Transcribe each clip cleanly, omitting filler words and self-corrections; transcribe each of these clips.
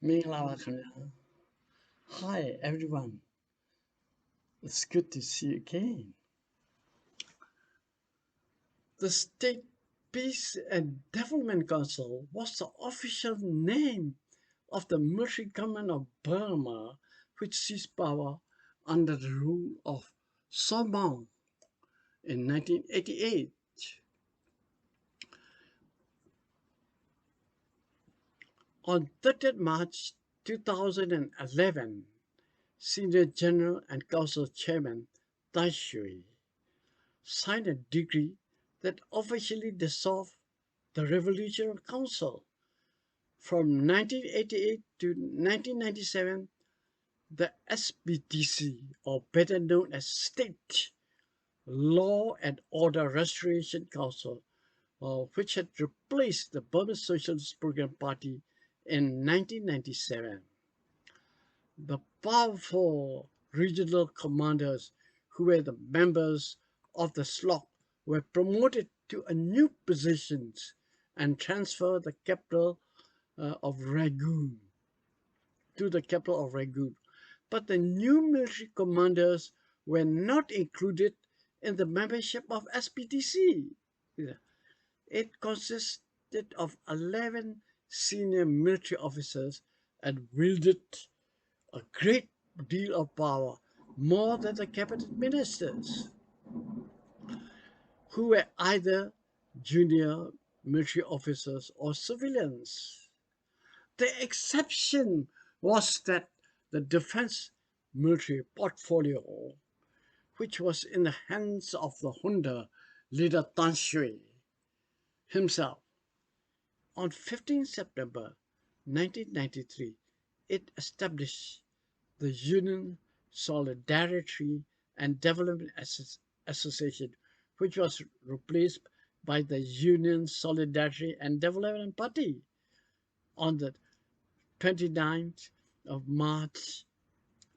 Minglawa. Hi everyone, it's good to see you again. The State Peace and Development Council was the official name of the military government of Burma, which seized power under the rule of Somao in 1988. On 30th March 2011, Senior General and Council Chairman Tai Shui signed a decree that officially dissolved the Revolutionary Council. From 1988 to 1997, the SBTC, or better known as State Law and Order Restoration Council, which had replaced the Burma Socialist Program Party in 1997. The powerful regional commanders who were the members of the SLOC were promoted to a new positions and transferred the capital of Rangoon to the capital of Rangoon. But the new military commanders were not included in the membership of SPTC. It consisted of 11 senior military officers and wielded a great deal of power, more than the cabinet ministers, who were either junior military officers or civilians. The exception was that the defense military portfolio, which was in the hands of the junta leader Tan Shui himself. On 15 September 1993, it established the Union Solidarity and Development Association, which was replaced by the Union Solidarity and Development Party on the 29th of March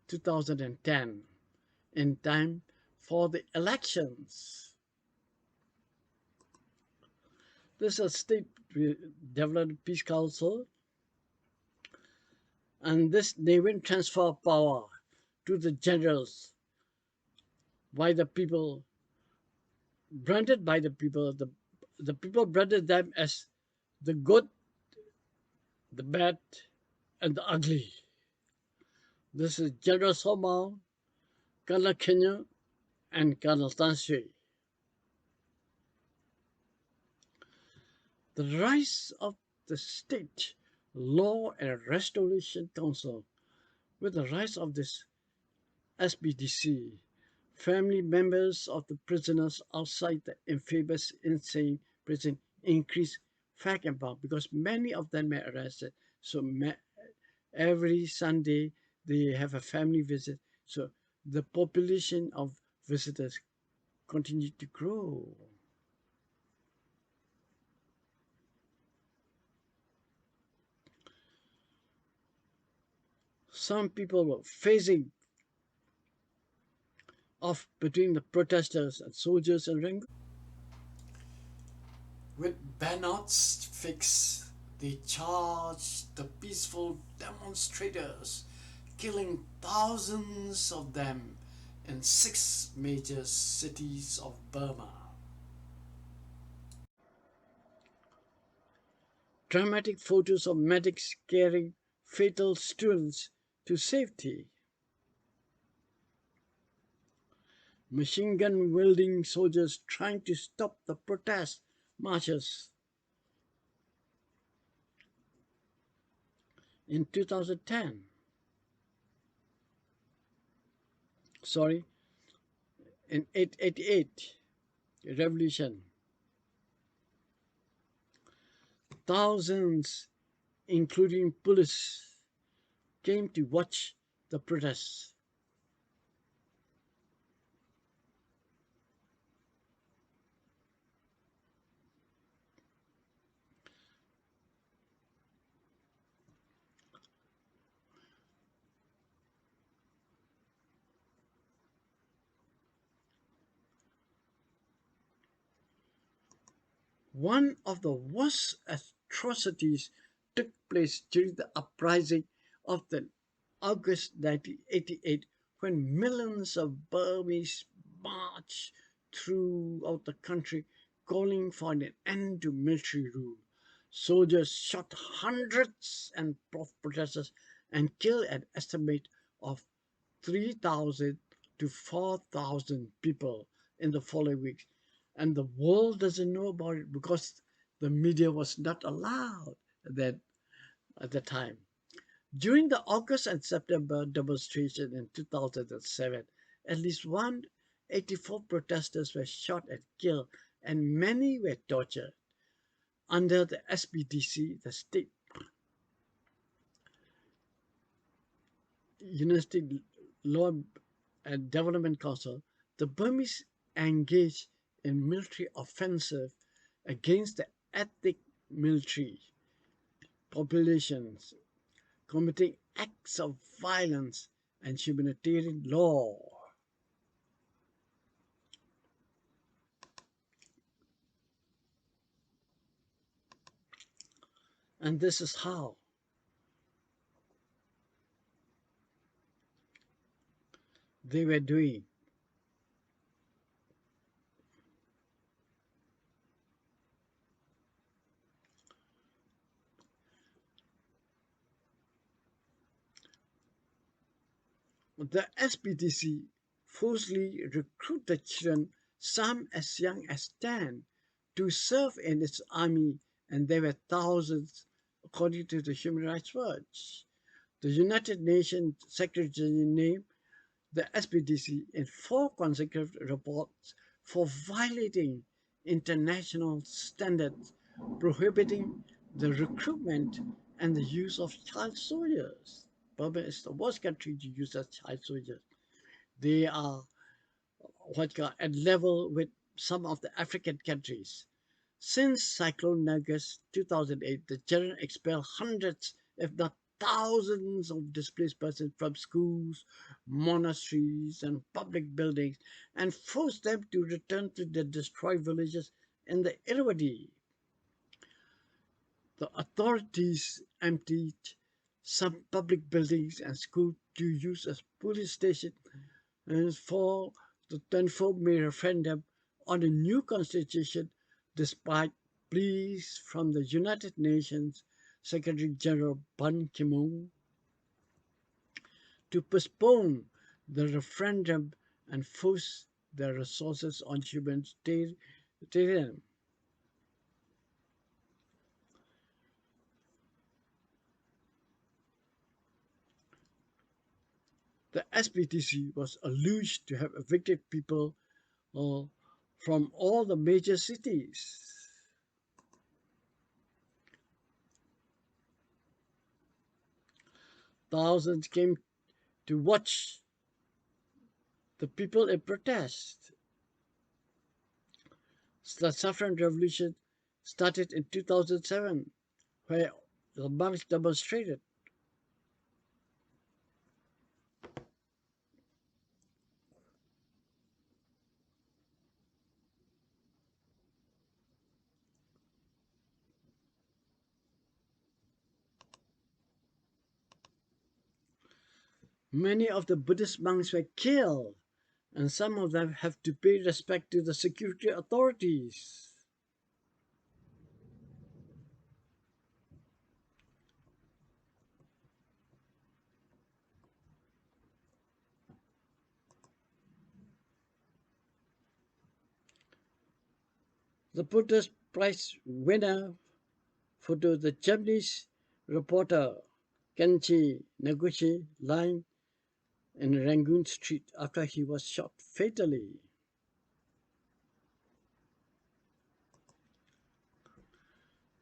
2010, in time for the elections. This is a State Development Peace Council, and this they will transfer power to the generals by the people, branded by the people. The people branded them as the good, the bad, and the ugly. This is General Somao, Colonel Kenya, and Colonel Tan Shui. The rise of the State Law and Restoration Council. With the rise of this SBDC, family members of the prisoners outside the infamous insane prison increased fact and bound because many of them were arrested. So every Sunday they have a family visit. So the population of visitors continued to grow. Some people were facing off between the protesters and soldiers in Rangoon. With bayonets fixed, they charged the peaceful demonstrators, killing thousands of them in 6 major cities of Burma. Dramatic photos of medics carrying fatal students to safety. Machine gun wielding soldiers trying to stop the protest marches. In 2010, in 888 revolution, thousands, including police, came to watch the protests. One of the worst atrocities took place during the uprising of the August 1988, when millions of Burmese marched throughout the country calling for an end to military rule. Soldiers shot hundreds of protesters and killed an estimate of 3,000 to 4,000 people in the following weeks. And the world doesn't know about it because the media was not allowed then at the time. During the August and September demonstration in 2007, at least 184 protesters were shot and killed, and many were tortured. Under the SPDC, the State Unity Law and Development Council, the Burmese engaged in military offensive against the ethnic military populations, committing acts of violence and humanitarian law. And this is how they were doing. The SPDC forcibly recruited children, some as young as 10, to serve in its army, and there were thousands, according to the Human Rights Watch. The United Nations Secretary General named the SPDC in 4 consecutive reports for violating international standards, prohibiting the recruitment and the use of child soldiers. Burma is the worst country to use as child soldiers. They are at level with some of the African countries. Since Cyclone Nagas 2008, the general expelled hundreds, if not thousands, of displaced persons from schools, monasteries, and public buildings and forced them to return to their destroyed villages in the Irrawaddy. The authorities emptied some public buildings and schools to use as police stations for the 24 May referendum on a new constitution, despite pleas from the United Nations Secretary General Ban Ki-moon to postpone the referendum and focus their resources on humanitarian. The SPTC was alleged to have evicted people from all the major cities. Thousands came to watch the people in protest. The Saffron Revolution started in 2007, where the monks demonstrated. Many of the Buddhist monks were killed, and some of them have to pay respect to the security authorities. The Pulitzer Prize winner photo, the Japanese reporter Kenji Naguchi lying in Rangoon Street after he was shot fatally.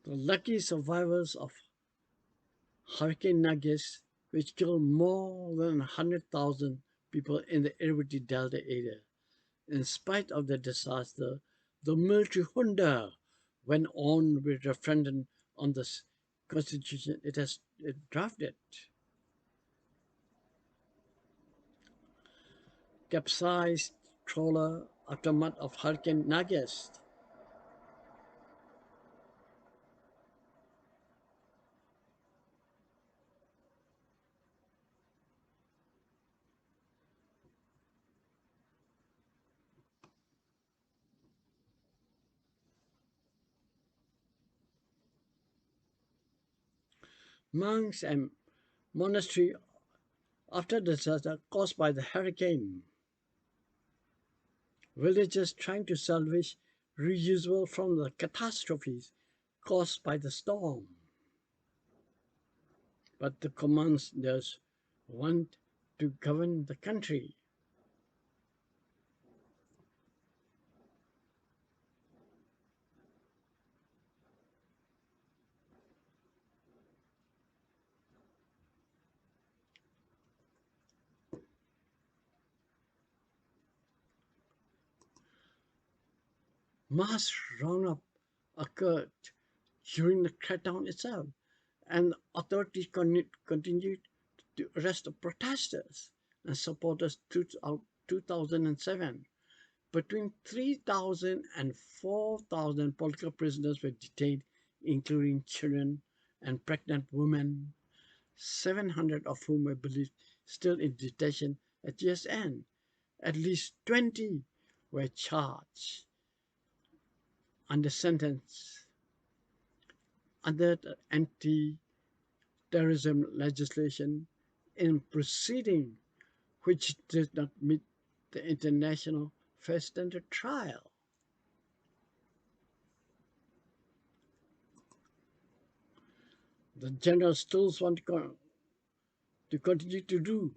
The lucky survivors of Hurricane Nagas, which killed more than 100,000 people in the Irrawaddy Delta area. In spite of the disaster, the military junta went on with referendum on the constitution it drafted. Capsized trawler aftermath of Hurricane Nagas. monks and monastery after the disaster caused by the hurricane. Villagers trying to salvage reusable from the catastrophes caused by the storm. But the commanders want to govern the country. Mass roundup occurred during the crackdown itself, and authorities continued to arrest the protesters and supporters throughout 2007. Between 3,000 and 4,000 political prisoners were detained, including children and pregnant women, 700 of whom were believed still in detention at year's end. At least 20 were charged under sentence under the anti-terrorism legislation in proceeding which did not meet the international fair standard trial. The general still want to continue to do.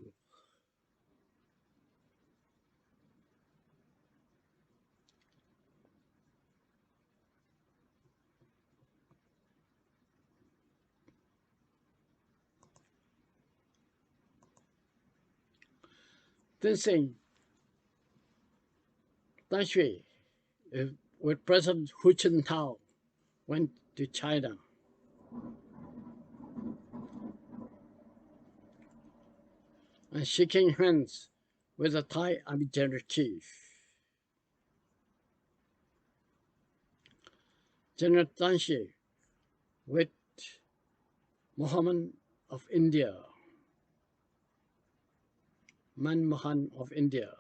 Then saying, Tan Shui, with President Hu Jintao, went to China and shaking hands with the Thai Army General Chief. General Tan Shui with Mohammed of India, Manmohan of India.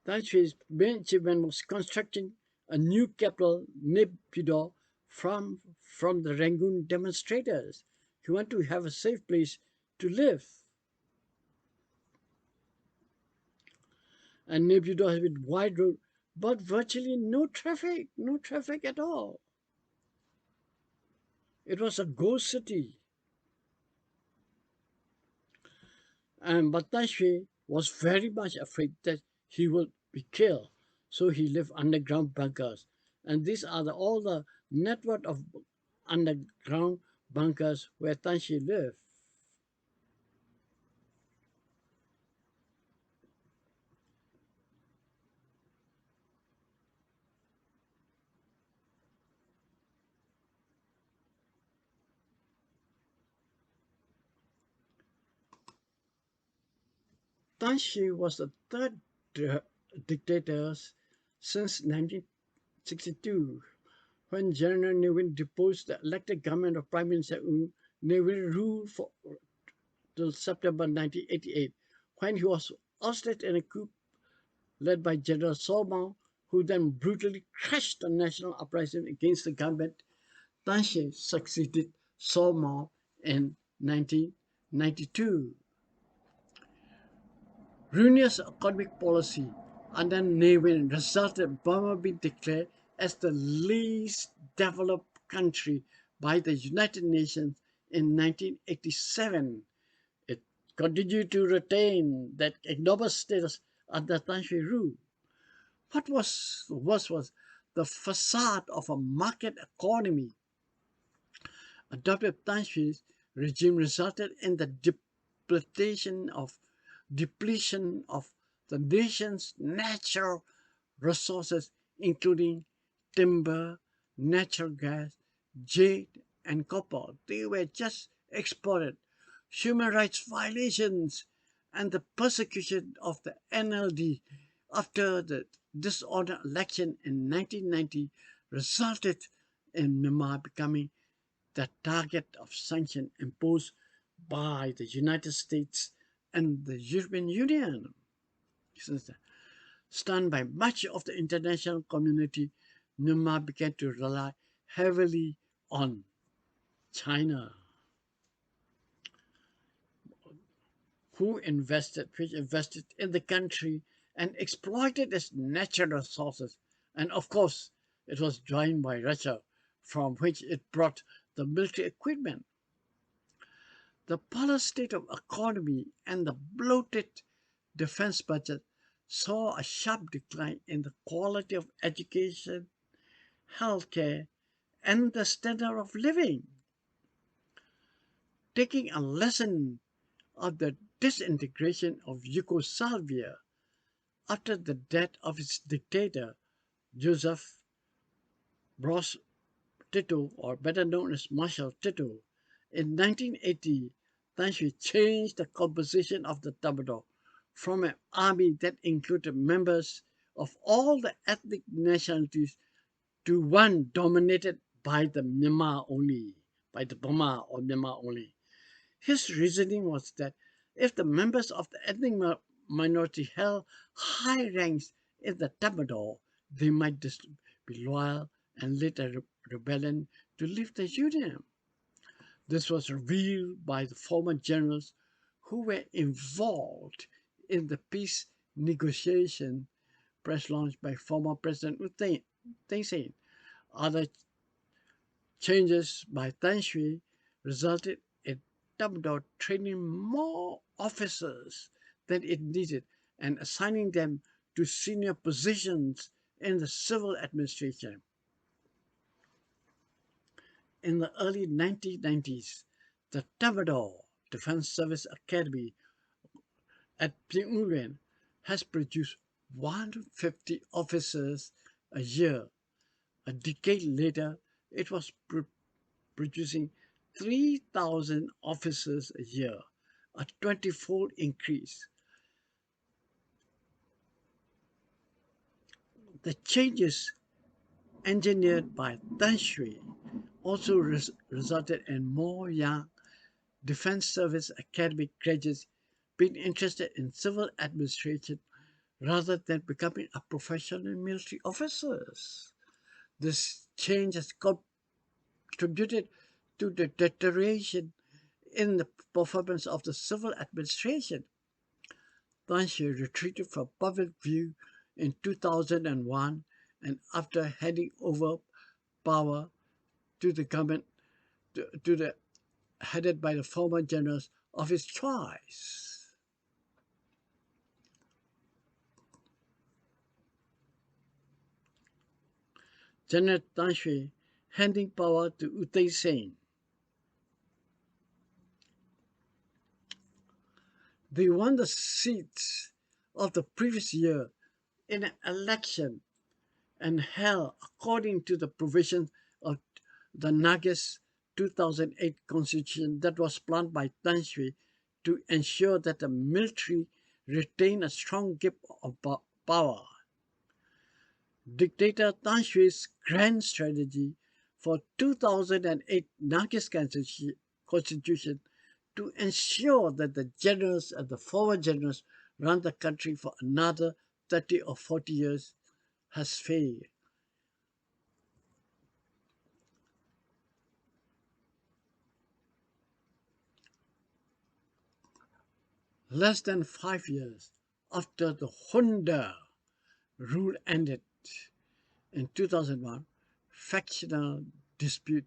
Tan Shui's main achievement was constructing a new capital, Naypyidaw, from the Rangoon demonstrators who want to have a safe place to live. And Naypyidaw has been wide road, but virtually no traffic at all. It was a ghost city. And but Tan Shui was very much afraid that he would be killed, so he lived underground bunkers. And these are all the network of underground bunkers where Tan Shui lived. Tan Shui was the third dictator since 1962, when General Ne Win deposed the elected government of Prime Minister Ne Win ruled till September 1988, when he was ousted in a coup led by General So Mao, who then brutally crushed the national uprising against the government. Tan Shui succeeded So Mao in 1992. Ruinous economic policy under Ne Win resulted in Burma being declared as the least developed country by the United Nations in 1987. It continued to retain that ignoble status under Tan Shui rule. What was worse was the facade of a market economy adopted Tan Shui's regime resulted in the depletion of the nation's natural resources, including timber, natural gas, jade, and copper. They were just exported. Human rights violations and the persecution of the NLD after the disordered election in 1990 resulted in Myanmar becoming the target of sanctions imposed by the United States and the European Union. Stunned by much of the international community, Myanmar began to rely heavily on China, which invested in the country and exploited its natural resources. And of course, it was joined by Russia, from which it brought the military equipment. The poor state of economy and the bloated defense budget saw a sharp decline in the quality of education, healthcare, and the standard of living. Taking a lesson of the disintegration of Yugoslavia after the death of its dictator, Joseph Broz Tito, or better known as Marshal Tito, in 1980, Than changed the composition of the Tabador from an army that included members of all the ethnic nationalities to one dominated by the Myanmar only, by the Burma or Myanmar only. His reasoning was that if the members of the ethnic minority held high ranks in the Tabador, they might be loyal and lead a rebellion to leave the Union. This was revealed by the former generals who were involved in the peace negotiation press launched by former President U Thein Sein. Other changes by Than Shwe resulted in Tabador training more officers than it needed and assigning them to senior positions in the civil administration. In the early 1990s, the Tabador Defense Service Academy at Pyongyang has produced 150 officers a year. A decade later, it was producing 3,000 officers a year, a 20-fold increase. The changes engineered by Than Shwe also resulted in more young Defense Service Academy graduates being interested in civil administration rather than becoming a professional military officers. This change has contributed to the deterioration in the performance of the civil administration. Than Shwe retreated from public view in 2001 and after handing over power to the government to the headed by the former generals of his choice. General Than Shwe handing power to U Thein Sein. They won the seats of the previous year in an election and held according to the provisions of the Nagas 2008 constitution that was planned by Than Shwe to ensure that the military retained a strong grip of power. Dictator Than Shwe's grand strategy for 2008 Nagas constitution to ensure that the generals and the former generals run the country for another 30 or 40 years has failed. Less than 5 years after the Junta rule ended in 2001, factional dispute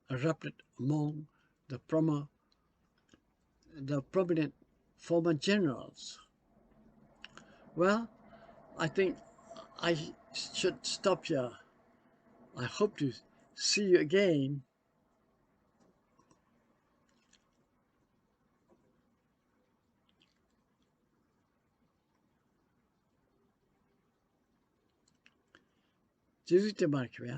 erupted among the prominent former generals. Well, I think I should stop here. I hope to see you again.ကျေးဇူးတင်ပါတယ်ခင်ဗျာ